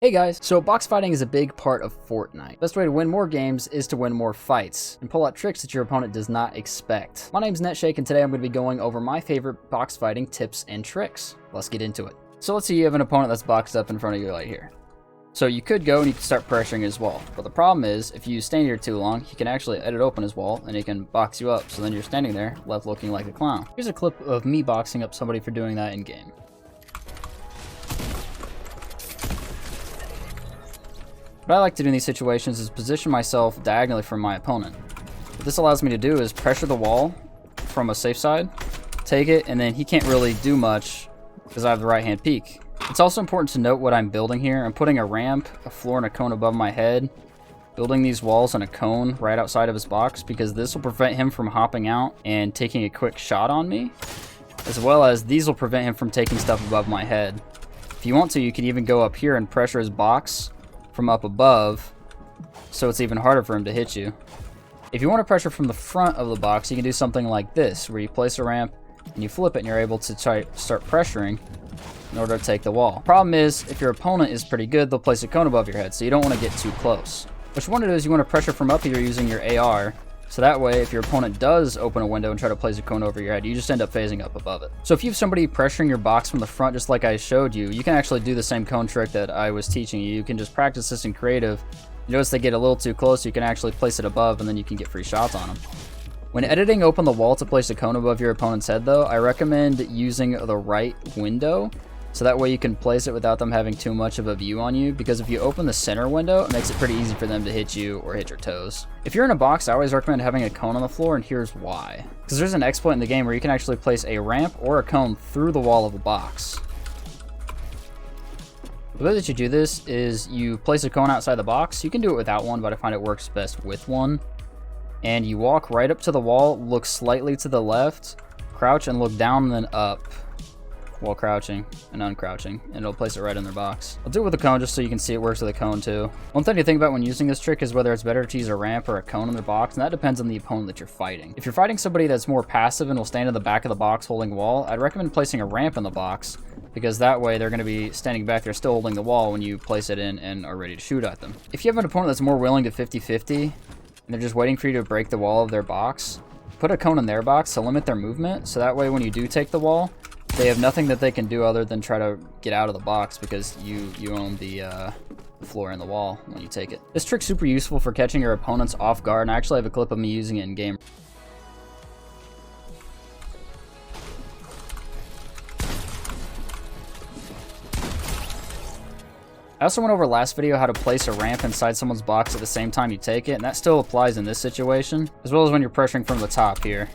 Hey guys, so box fighting is a big part of Fortnite. Best way to win more games is to win more fights and pull out tricks that your opponent does not expect. My name's NETSHAEK and today I'm going to be going over my favorite box fighting tips and tricks. Let's get into it. So let's say you have an opponent that's boxed up in front of you right here. So you could go and you can start pressuring his wall, but the problem is if you stand here too long, he can actually edit open his wall and he can box you up, so then you're standing there left looking like a clown. Here's a clip of me boxing up somebody for doing that in game. What I like to do in these situations is position myself diagonally from my opponent. What this allows me to do is pressure the wall from a safe side, take it, and then he can't really do much because I have the right hand peek. It's also important to note what I'm building here. I'm putting a ramp, a floor, and a cone above my head, building these walls and a cone right outside of his box because this will prevent him from hopping out and taking a quick shot on me, as well as these will prevent him from taking stuff above my head. If you want to, you can even go up here and pressure his box from up above, so it's even harder for him to hit you. If you want to pressure from the front of the box, you can do something like this, where you place a ramp and you flip it and you're able to start pressuring in order to take the wall. Problem is, if your opponent is pretty good, they'll place a cone above your head, so you don't want to get too close. What you want to do is you want to pressure from up here using your AR, so that way if your opponent does open a window and try to place a cone over your head, you just end up phasing up above it. So if you have somebody pressuring your box from the front just like I showed you, you can actually do the same cone trick that I was teaching you. You can just practice this in creative. You notice they get a little too close, you can actually place it above and then you can get free shots on them. When editing open the wall to place a cone above your opponent's head though, I recommend using the right window, so that way you can place it without them having too much of a view on you, because if you open the center window, it makes it pretty easy for them to hit you or hit your toes. If you're in a box, I always recommend having a cone on the floor, and here's why. Because there's an exploit in the game where you can actually place a ramp or a cone through the wall of a box. The way that you do this is you place a cone outside the box. You can do it without one, but I find it works best with one. And you walk right up to the wall, look slightly to the left, crouch and look down and then up while crouching and uncrouching, and it'll place it right in their box. I'll do it with a cone just so you can see it works with a cone too. One thing to think about when using this trick is whether it's better to use a ramp or a cone in their box, and that depends on the opponent that you're fighting. If you're fighting somebody that's more passive and will stand in the back of the box holding wall, I'd recommend placing a ramp in the box, because that way they're going to be standing back there still holding the wall when you place it in and are ready to shoot at them. If you have an opponent that's more willing to 50-50 and they're just waiting for you to break the wall of their box, put a cone in their box to limit their movement, so that way when you do take the wall, they have nothing that they can do other than try to get out of the box, because you own the floor and the wall when you take it. This trick's super useful for catching your opponents off guard, and I actually have a clip of me using it in game. I also went over last video how to place a ramp inside someone's box at the same time you take it, and that still applies in this situation, as well as when you're pressuring from the top here.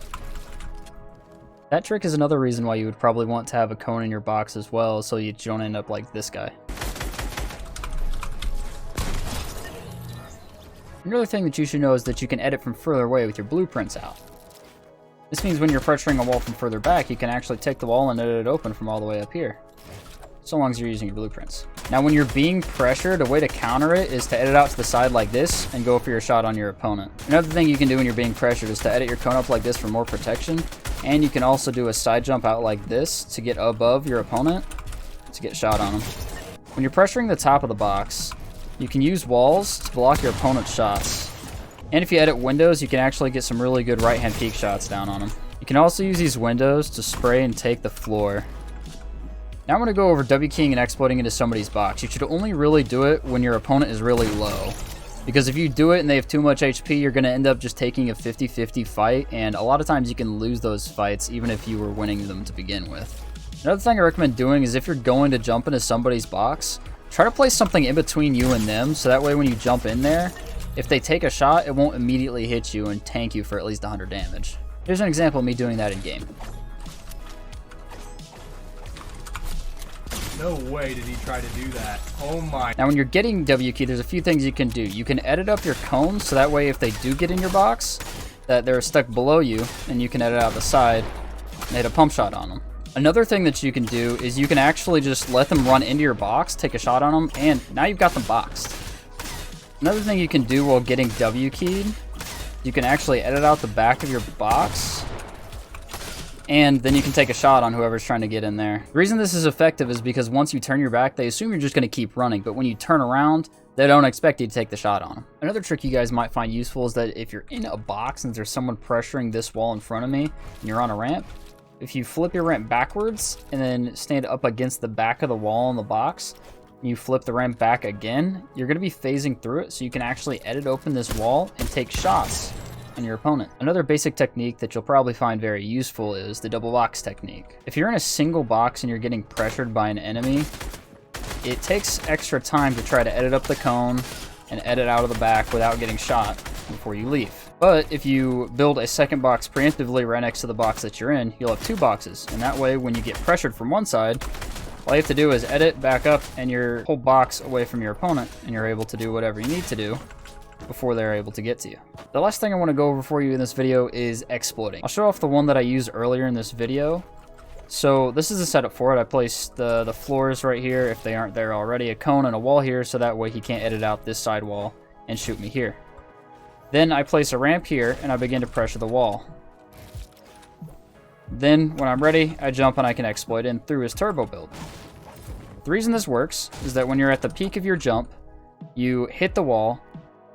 That trick is another reason why you would probably want to have a cone in your box as well, so you don't end up like this guy. Another thing that you should know is that you can edit from further away with your blueprints out. This means when you're pressuring a wall from further back, you can actually take the wall and edit it open from all the way up here, so long as you're using your blueprints. Now when you're being pressured, a way to counter it is to edit out to the side like this and go for your shot on your opponent. Another thing you can do when you're being pressured is to edit your cone up like this for more protection, and you can also do a side jump out like this to get above your opponent to get shot on them. When you're pressuring the top of the box, you can use walls to block your opponent's shots. And if you edit windows, you can actually get some really good right hand peek shots down on them. You can also use these windows to spray and take the floor. Now I'm going to go over W keying and exploiting into somebody's box. You should only really do it when your opponent is really low, because if you do it and they have too much HP, you're going to end up just taking a 50-50 fight, and a lot of times you can lose those fights even if you were winning them to begin with. Another thing I recommend doing is if you're going to jump into somebody's box, try to place something in between you and them, so that way when you jump in there, if they take a shot, it won't immediately hit you and tank you for at least 100 damage. Here's an example of me doing that in game. No way did he try to do that. Oh my. Now when you're getting W key, there's a few things you can do. You can edit up your cones, so that way if they do get in your box, that they're stuck below you, and you can edit out the side and hit a pump shot on them. Another thing that you can do is you can actually just let them run into your box, take a shot on them, and now you've got them boxed. Another thing you can do while getting W keyed, you can actually edit out the back of your box and then you can take a shot on whoever's trying to get in there. The reason this is effective is because once you turn your back, they assume you're just going to keep running, but when you turn around, they don't expect you to take the shot on them. Another trick you guys might find useful is that if you're in a box and there's someone pressuring this wall in front of me and you're on a ramp, if you flip your ramp backwards and then stand up against the back of the wall in the box, and you flip the ramp back again, you're going to be phasing through it, so you can actually edit open this wall and take shots on your opponent. Another basic technique that you'll probably find very useful is the double box technique. If you're in a single box and you're getting pressured by an enemy, it takes extra time to try to edit up the cone and edit out of the back without getting shot before you leave. But if you build a second box preemptively right next to the box that you're in, you'll have two boxes, and that way when you get pressured from one side, all you have to do is edit, back up, and your whole box away from your opponent, and you're able to do whatever you need to do before they're able to get to you. The last thing I want to go over for you in this video is exploiting. I'll show off the one that I used earlier in this video. So this is the setup for it. I placed the floors right here if they aren't there already, a cone and a wall here, so that way he can't edit out this side wall and shoot me here. Then I place a ramp here and I begin to pressure the wall. Then when I'm ready, I jump and I can exploit in through his turbo build. The reason this works is that when you're at the peak of your jump, you hit the wall,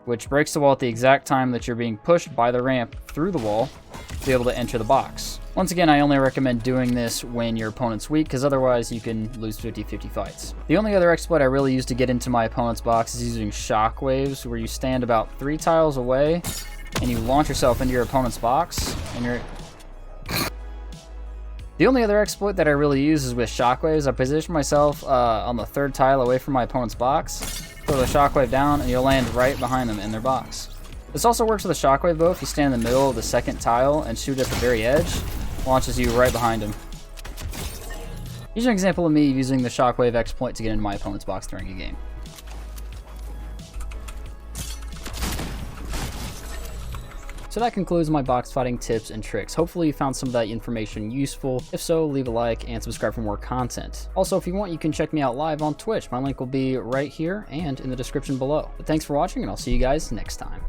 which breaks the wall at the exact time that you're being pushed by the ramp through the wall to be able to enter the box. Once again, I only recommend doing this when your opponent's weak, because otherwise you can lose 50-50 fights. The only other exploit I really use to get into my opponent's box is using shockwaves, where you stand about 3 tiles away and you launch yourself into your opponent's box, and you're... The only other exploit that I really use is with shockwaves. I position myself on the 3rd tile away from my opponent's box, throw the shockwave down, and you'll land right behind them in their box. This also works with a shockwave though. If you stand in the middle of the 2nd tile and shoot at the very edge, launches you right behind him. Here's an example of me using the shockwave exploit to get into my opponent's box during a game. So that concludes my box fighting tips and tricks. Hopefully you found some of that information useful. If so, leave a like and subscribe for more content. Also, if you want, you can check me out live on Twitch. My link will be right here and in the description below. But thanks for watching, and I'll see you guys next time.